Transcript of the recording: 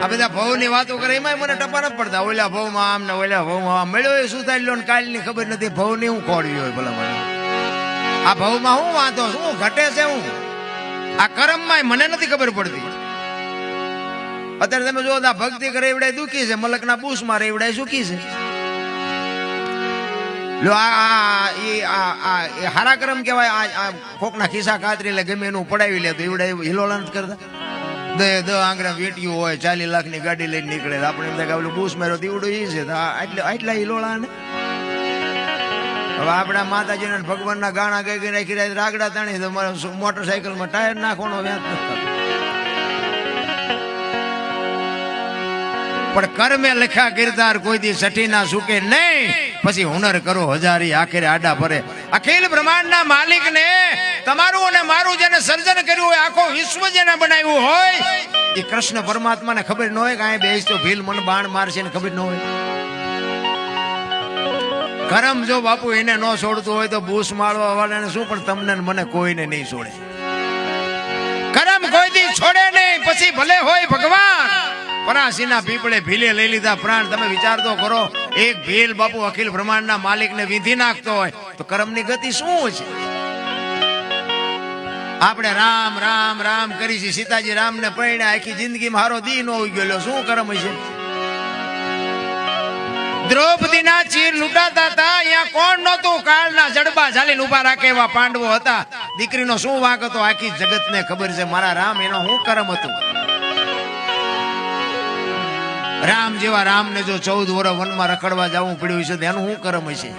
આ બધા ભવ ની વાતો કરે એમાં મને ટપા ન પડતા. ઓલા ભવ માં આમ ને ઓલા ભવ માં આમ મળ્યો એ શું થાય લો કાલ ની ખબર નથી. ભવ ની હું ખોડવી હોય ભલા મને. આ ભવ માં હું વાંધો શું ઘટે છે? હું આ કર્મ માં મને નથી ખબર પડતી. અત્યારે તમે જો ભક્તિ કરે એવડાય દુખી છે, મલક ના બૂસ મારે એવડાય સુખી છે. લો હારા કર્મ કેવાય. કોક ના ખિસ્સા કાતરી લે ગમે એનું પડાવી લે તો એવડાય હિલોળા નથી કરતા. દ આંગળા વેટ્યું હોય 40 લાખ ની ગાડી લઈને નીકળે આપણે એમ થાય કે બૂસ માર્યો દીવડો એ છે આટલા હિલોળા ને. હવે આપણા માતાજીને ભગવાન ના ગાણા ગઈ ગઈ રાખી રહ્યા રાગડા તાણી તો મોટરસાયકલ માં ટાયર નાખવાનો વ્યાજ નથી. પણ કર્મે લખ્યા કિરદાર કોઈ દી સઠી ના સુકે નહીં. પછી હુનર કરો હજારી આખરે આડા ભરે. અખિલ બ્રહ્માંડ ના માલિક ને તમારું અને મારું જેને સર્જન કર્યું હોય, આખો વિશ્વ જેને બનાવ્યું હોય, એ કૃષ્ણ પરમાત્મા ને ખબર ન હોય કે આ બેસ તો ભીલ મન બાણ મારશે ને ખબર ન હોય. કરમ જો બાપુ એને ન છોડતું હોય તો બૂસ માળવા વાળાને શું, પણ તમને મને કોઈને નહીં છોડે. કરમ કોઈ દી છોડે નહીં. પછી ભલે હોય ભગવાન પરાસીના પીપળે ભીલે લઈ લીધા પ્રાણ. તમે વિચાર તો કરો, એક ભીલ બાપુ અખિલ બ્રહ્માંડ ના માલિક ને વિધિ નાખતો હોય તો કર્મ ની ગતિ શું છે? આપણે રામ રામ રામ કરી છે. સીતાજી રામ ને પરણ્યા, આખી જિંદગી માં હારો દી નો હોઈ ગયો. શું કર્મ છે? દ્રૌપદી ના ચીર લૂંટાતા હતા, અહીંયા કોણ નહોતું? કાળના જડબા ઝાલીને ઉભા રાખે એવા પાંડવો હતા. દીકરીનો શું વાંક હતો? આખી જગત ને ખબર છે. મારા રામ એનો શું કર્મ હતું? રામ જેવા રામ ને જો 14 વર્ષ વનમાં રખડવા જવું પડ્યું છે, એનું શું કર્મ હશે?